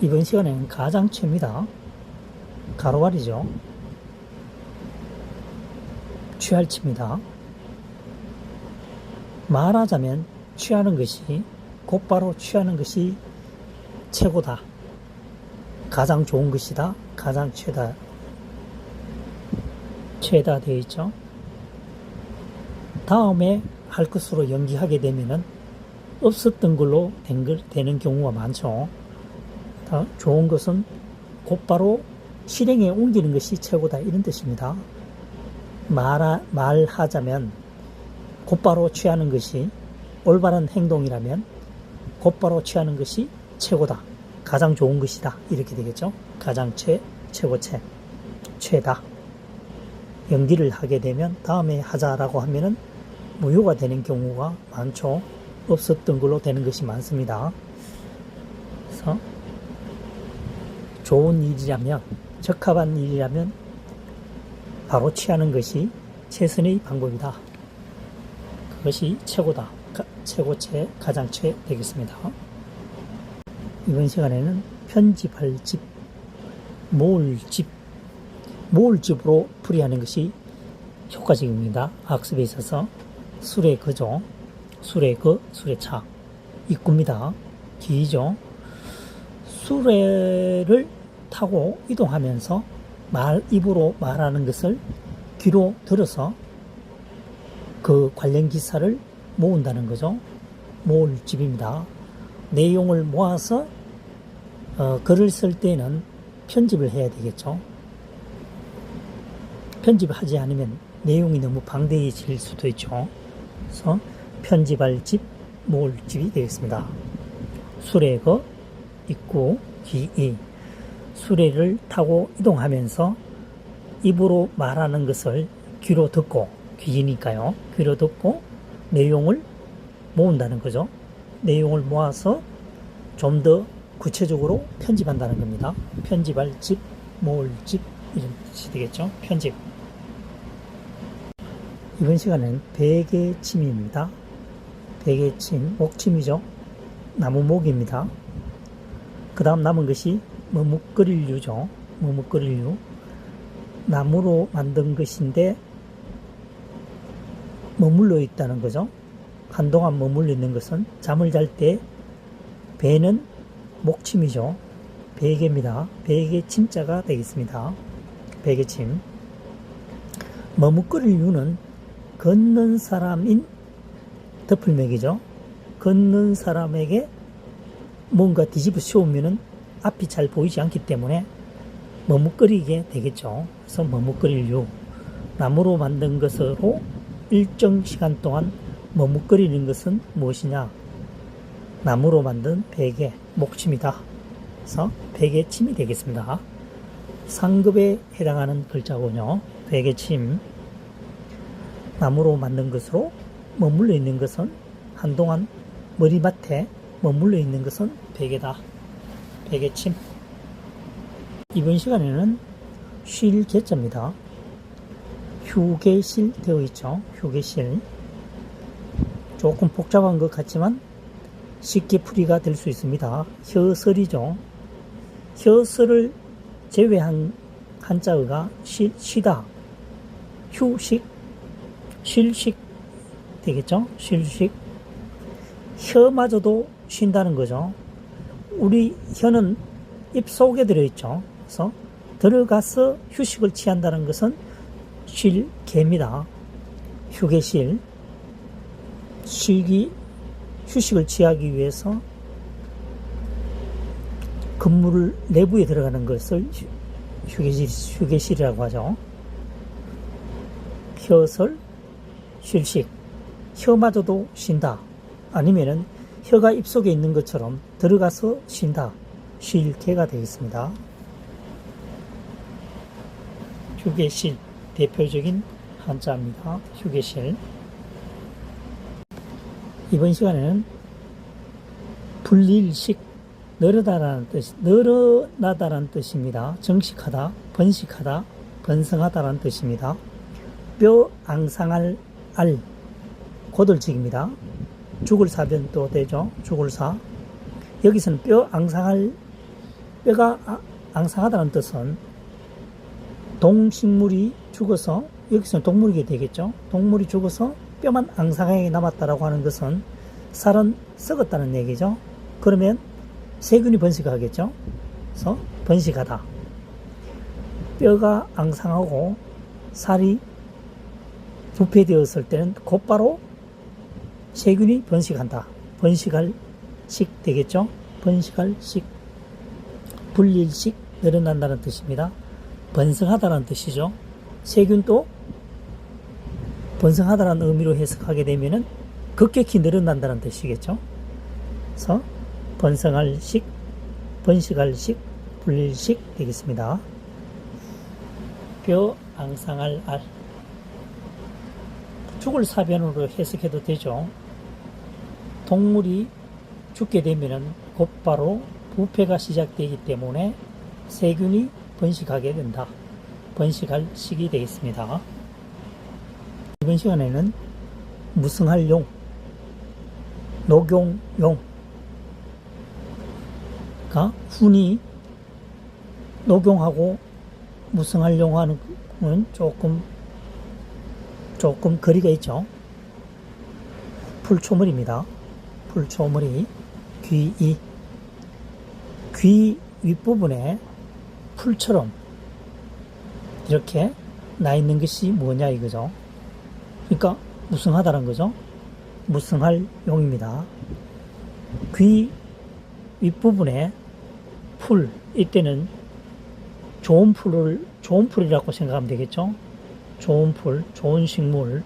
이번 시간에는 가장취입니다. 가로가리죠. 취할치입니다. 말하자면 취하는 것이, 곧바로 취하는 것이 최고다. 가장 좋은 것이다. 가장 최다 되어 있죠. 다음에 할 것으로 연기하게 되면은 없었던 걸로 되는 경우가 많죠. 좋은 것은 곧바로 실행에 옮기는 것이 최고다, 이런 뜻입니다. 말하자면 곧바로 취하는 것이 올바른 행동이라면 곧바로 취하는 것이 최고다, 가장 좋은 것이다, 이렇게 되겠죠. 가장 최고 최다. 연기를 하게 되면 다음에 하자라고 하면은 무효가 되는 경우가 많죠. 없었던 걸로 되는 것이 많습니다. 그래서 좋은 일이라면, 적합한 일이라면 바로 취하는 것이 최선의 방법이다. 그것이 최고다. 가장 최 되겠습니다. 이번 시간에는 편집할 집, 모을집으로 풀이하는 것이 효과적입니다. 학습에 있어서 술의 거죠. 술의 거, 술의 차. 입구입니다. 기죠. 수레를 타고 이동하면서 입으로 말하는 것을 귀로 들어서 그 관련 기사를 모은다는 거죠. 모을 집입니다. 내용을 모아서 글을 쓸 때는 편집을 해야 되겠죠. 편집을 하지 않으면 내용이 너무 방대해질 수도 있죠. 그래서 편집할 집, 모을 집이 되겠습니다. 수레거, 입구, 기이. 수레를 타고 이동하면서 입으로 말하는 것을 귀로 듣고, 귀니까요. 귀로 듣고 내용을 모은다는 거죠. 내용을 모아서 좀 더 구체적으로 편집한다는 겁니다. 편집할 집, 모을 집, 이런 뜻이 되겠죠. 편집. 이번 시간은 베개침입니다. 베개침, 목침이죠. 나무목입니다. 그 다음 남은 것이 머뭇거릴류죠. 머뭇거릴류. 나무로 만든 것인데 머물러 있다는 거죠. 한동안 머물러 있는 것은 잠을 잘 때 배는 목침이죠. 베개입니다. 베개 침자가 되겠습니다. 베개침. 머뭇거릴류는 걷는 사람인 덮을맥이죠. 걷는 사람에게 뭔가 뒤집어 씌우면은 앞이 잘 보이지 않기 때문에 머뭇거리게 되겠죠. 그래서 머뭇거릴류. 나무로 만든 것으로 일정 시간 동안 머뭇거리는 것은 무엇이냐? 나무로 만든 베개, 목침이다. 그래서 베개침이 되겠습니다. 상급에 해당하는 글자군요. 베개침. 나무로 만든 것으로 머물러 있는 것은, 한동안 머리맡에 머물러 있는 것은 베개다. 베개침. 이번 시간에는 쉴 개자입니다. 휴게실 되어 있죠. 휴게실. 조금 복잡한 것 같지만 쉽게 풀이가 될 수 있습니다. 혀설이죠. 혀설을 제외한 한자어가 쉬다, 휴식, 쉴식 되겠죠. 쉴식. 혀마저도 쉰다는 거죠. 우리 혀는 입 속에 들어있죠. 그래서 들어가서 휴식을 취한다는 것은 쉴 개입니다. 휴게실. 휴식을 취하기 위해서 건물 내부에 들어가는 것을 휴게실이라고 하죠. 혀설, 쉴식. 혀마저도 쉰다. 아니면은 혀가 입속에 있는 것처럼 들어가서 쉰다. 쉴 개가 되겠습니다. 휴게실. 대표적인 한자입니다. 휴게실. 이번 시간에는 불일식, 늘어나다라는 뜻입니다. 정식하다, 번식하다, 번성하다라는 뜻입니다. 뼈 앙상할 알, 고들직입니다. 죽을 사변도 되죠. 죽을 사. 여기서는 뼈 앙상할 뼈가 앙상하다는 뜻은 동식물이 죽어서, 여기서는 동물이 되겠죠. 동물이 죽어서 뼈만 앙상하게 남았다라고 하는 것은 살은 썩었다는 얘기죠. 그러면 세균이 번식하겠죠. 그래서 번식하다. 뼈가 앙상하고 살이 부패되었을 때는 곧바로 세균이 번식한다. 번식할 식 되겠죠. 번식할 식, 분릴식, 늘어난다는 뜻입니다. 번성하다는 뜻이죠. 세균도 번성하다는 의미로 해석하게 되면은 급격히 늘어난다는 뜻이겠죠. 그래서 번성할 식, 번식할 식, 분릴식 되겠습니다. 뼈 앙상할 알, 죽을 사변으로 해석해도 되죠. 동물이 죽게 되면은 곧바로 부패가 시작되기 때문에 세균이 번식하게 된다. 번식할 시기 되겠습니다. 이번 시간에는 무성할 용, 녹용용, 훈이 녹용하고 무성할 용하는 조금 거리가 있죠. 풀초물입니다. 풀초물이 귀 윗부분에 풀처럼 이렇게 나 있는 것이 뭐냐 이거죠. 그러니까 무성하다는 거죠. 무성할 용입니다. 귀 윗부분에 풀, 이때는 좋은 풀이라고 생각하면 되겠죠. 좋은 풀, 좋은 식물.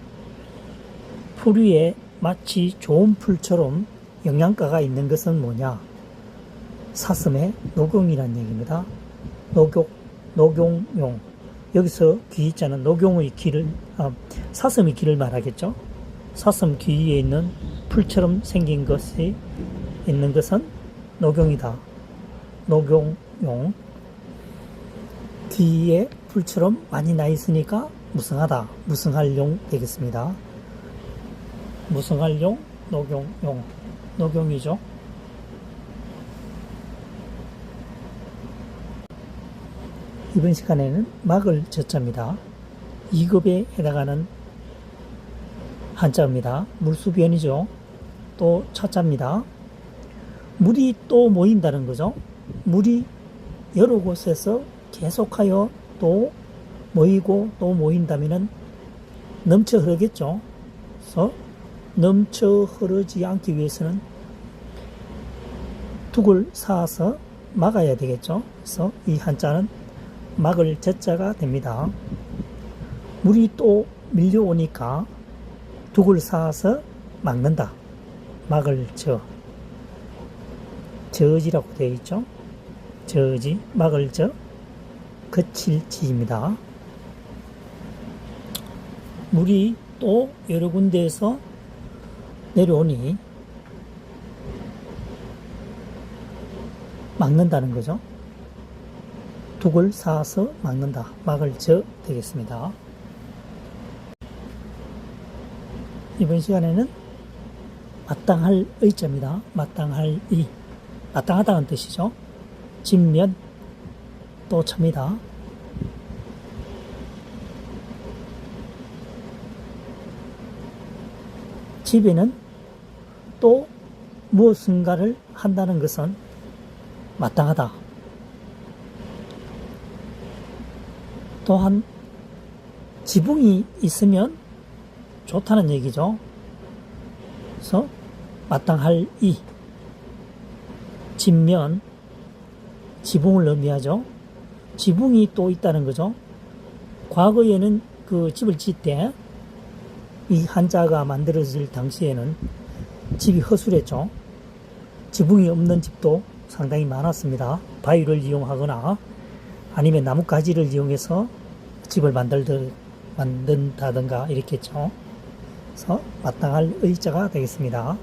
풀 위에 마치 좋은 풀처럼 영양가가 있는 것은 뭐냐? 사슴의 녹용이라는 얘기입니다. 녹용용. 여기서 귀 있잖아. 녹용의 귀를, 사슴의 귀를 말하겠죠. 사슴 귀 위에 있는 풀처럼 생긴 것이 있는 것은 녹용이다. 녹용용. 귀에 풀처럼 많이 나 있으니까 무성하다. 무성할 용 되겠습니다. 무성할 용, 녹용용. 녹용이죠. 이번 시간에는 막을 저자입니다. 2급에 해당하는 한자입니다. 물수변이죠. 또 차자입니다. 물이 또 모인다는 거죠. 물이 여러 곳에서 계속하여 또 모이고 또 모인다면은 넘쳐 흐르겠죠. 그래서 넘쳐 흐르지 않기 위해서는 둑을 쌓아서 막아야 되겠죠. 그래서 이 한자는 막을 젖자가 됩니다. 물이 또 밀려오니까 둑을 쌓아서 막는다. 막을 저지라고 되어 있죠. 저지, 막을 거칠 지입니다. 물이 또 여러 군데에서 내려오니 막는다는 거죠. 둑을 쌓아서 막는다. 막을 되겠습니다. 이번 시간에는 마땅할 의자입니다. 마땅할 이. 마땅하다는 뜻이죠. 집면 또 찹니다. 집에는 또 무엇인가를 한다는 것은 마땅하다. 또한 지붕이 있으면 좋다는 얘기죠. 그래서 마땅할 이, 집면, 지붕을 의미하죠. 지붕이 또 있다는 거죠. 과거에는 그 집을 짓을 때 이 한자가 만들어질 당시에는 집이 허술했죠. 지붕이 없는 집도 상당히 많았습니다. 바위를 이용하거나 아니면 나뭇가지를 이용해서 집을 만든다든가 이렇게 했죠. 그래서 마땅할 의자가 되겠습니다.